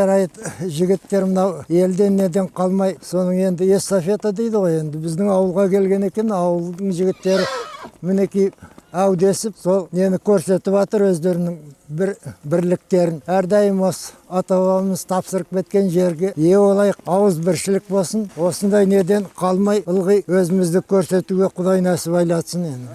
жарайды, жігіттер мынау елден неден қалмай, соның енді эстафета дейді ғой, енді біздің ауылға келген екен, ауылдың жігіттері мінекей әудесіп, сол нені көрсетіп жатыр өздерінің бірліктерін. Әрдайым осы ата-бабамыз тапсырып кеткен жерге ие олайық, ауыз біршілік болсын. Осындай неден қалмай ылғи өзімізді көрсетуге Құдай нәсіп айлатсын енді.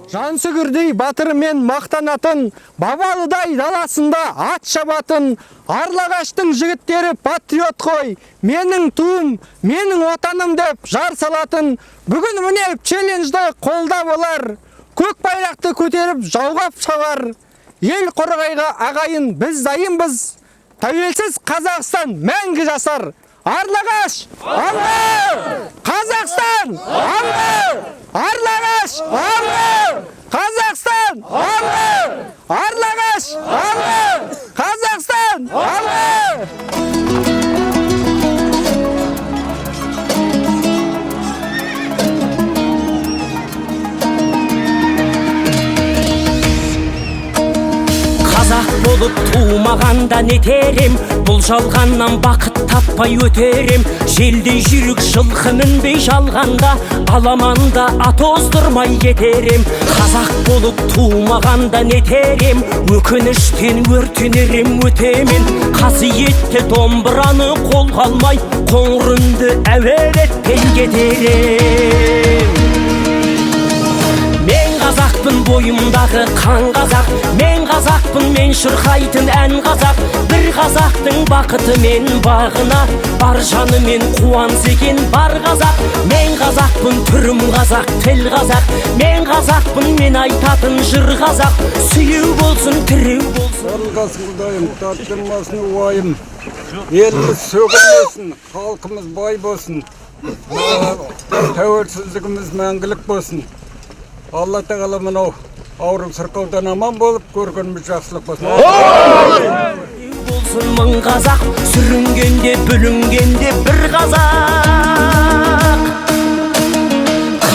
Жансүгірдей батырымен мақтанатын, Бабалыдай даласында ат шабатын, Аралағаштың жігіттері патриот қой, менің туым, менің отаным деп жар салатын, бүгін міне челленджді қолда болар, көк байрақты көтеріп жауға шабар. Ел қорғайға ағайын біз дайынбыз, тәуелсіз Қазақстан мәңгі жасар. Аралағаш, ауылы! Қазақстан, ауылы! Аралағаш, ауылы! Қазақстан, ауылы! Аралағаш, ауылы! Қазақстан, ауылы! Қазақ болып туымағанда нетерем, бұл жалғаннан бақыт таппай өтерем. Желдей жүрік жылқы мінбей жалғанда, аламанда ат оздырмай кетерем. Қазақ болып туымағанда нетерем, өкініштен өртенерем өтемен. Қасиетті домбыраны қолға алмай, қоңыр үнді әуелетпен кетерем. Мен қазақпын бойымдағы қан қазақ, мен қазақпын мен шырқайтын ән қазақ. Бір қазақтың бақыты мен бағына, бар жаны мен қуаныс екен бар қазақ. Мен қазақпын түрім қазақ, тіл қазақ, мен қазақпын мен айтатын жыр қазақ. Сүйеу болсын, тіреу болсын. Жарылғасын Құдайым, таптырмасын уайым, еліміз сөгілмесін, халқымыз бай болсын, тәуелсіздігіміз мәңгілік болсын. Алла тағала мынау ауырып сырқаудан аман болып, көргеніміз жақсылық болсын. Болсын мың қазақ, сүрінгенде бүлінгенде бір қазақ.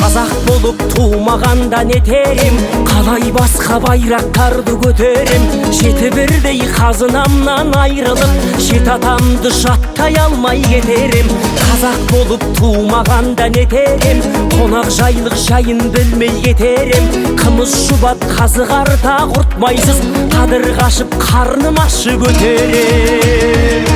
Қазақ болып туымағанда нетерем, қалай басқа байрақтарды көтерем. Жеті бірдей қазынамнан айрылып, жеті атамды жаттай алмай кетерем. Қазақ болып туымағанда нетерем, қонақ жайлық жайын білмей кетерем. Қымыз шұбат қазы қарта құртмайсыз, қадыр қашып қарным ашып өтерем.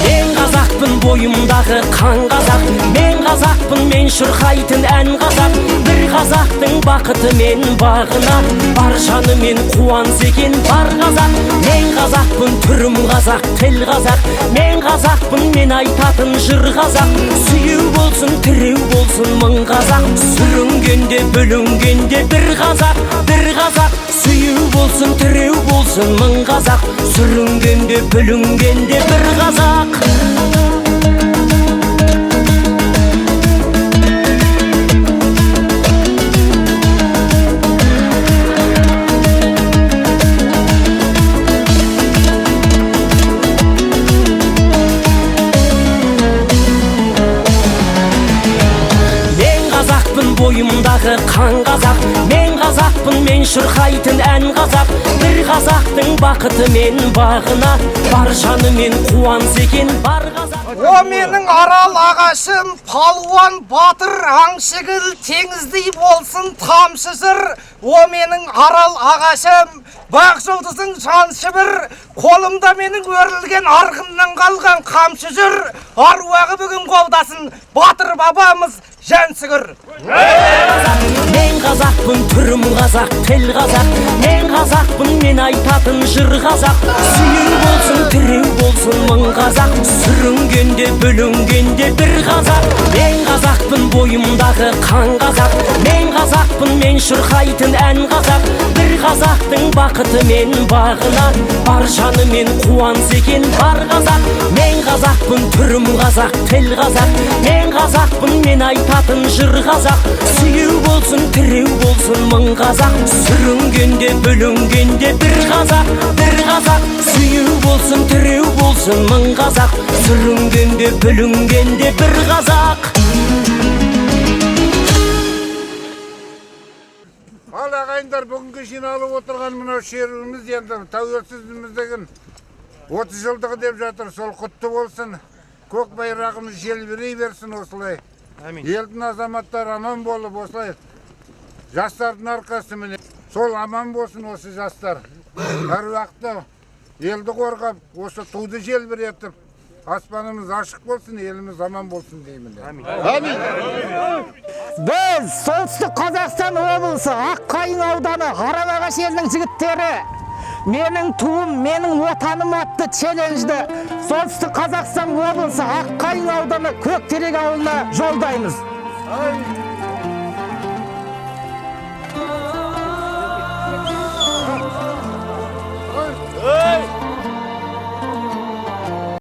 Мен қазақпын бойымдағы қан қазақ, мен қазақпын мен шырқайтын ән қазақ. Бір қазақтың бақыты мен бағына, бар жаны мен қуаныс екен бар қазақ. Мен қазақпын түрім қазақ, тіл қазақ, мен қазақпын мен айтатын жыр қазақ. Сүйеу болсын, тіреу болсын мың қазақ, сүрінгенде бүлінгенде бір қазақ. Бір қазақ, сүйеу болсын, тіреу болсын мың қазақ, сүрінгенде бүлінгенде бір қазақ. Бойымдағы қан қазақ, мен қазақпын мен шырқайтын ән қазақ. Бір қазақтың бақыты мен бағына, бар жаны мен қуаныс екен бар қазақ. О менің арал ағашым, палуан батыр аңшығыл, теңіздей болсын тамшы жыр. О менің арал ағашым, бақ жұлдызың жаншы бір, қолымда менің өрілген арғыннан қалған қамшы жүр. Аруағы бүгін қолдасын, батыр бабамыз жансүгір. Мен қазақпын түрім қазақ, тіл қазақ, мен қазақпын мен айтатын жыр қазақ. Сүйеу болсын, тіреу болсын мың қазақ, сүрінгенде бүлінгенде бір қазақ. Мен қазақпын бойымдағы қан қазақ, мен қазақпын мен шырқайтын ән қазақ. Бір қазақтың бақыты мен бағына, бар жаны мен қуаныс екен бар қазақ. Мен қазақпын түрім қазақ, тіл қазақ, мен қазақпын мен айтатын жыр қазақ. Сүйеу болсын, тіреу болсын мың қазақ, сүрінгенде бүлінгенде бір қазақ. Бір қазақ, сүйеу болсын, тіреу болсын мың қазақ, сүрінгенде бүлінгенде бір қазақ. Алағай ағайындар, бүгінгі жиналып отырған мынау шеруіміз енді тәуелсіздігіміздің 30 жылдығы деп жатыр. Сол құтты болсын. Көк байрағымыз желбірей берсін осылай. Елдің азаматтары аман болып осылай. Жастардың арқасы міне. Сол аман болсын осы жастар. Әр уақытта елді қорғап, осы туды желбіретіп, аспанымыз ашық болсын, еліміз аман болсын деймін. Амин. Біз Солтүстік Қазақстан облысы Аққайың ауданы Аралағаш елінің жігіттері менің туым, менің отаным атты челленджді Солтүстік Қазақстан облысы Аққайың ауданы Көктерек ауылына жолдаймыз.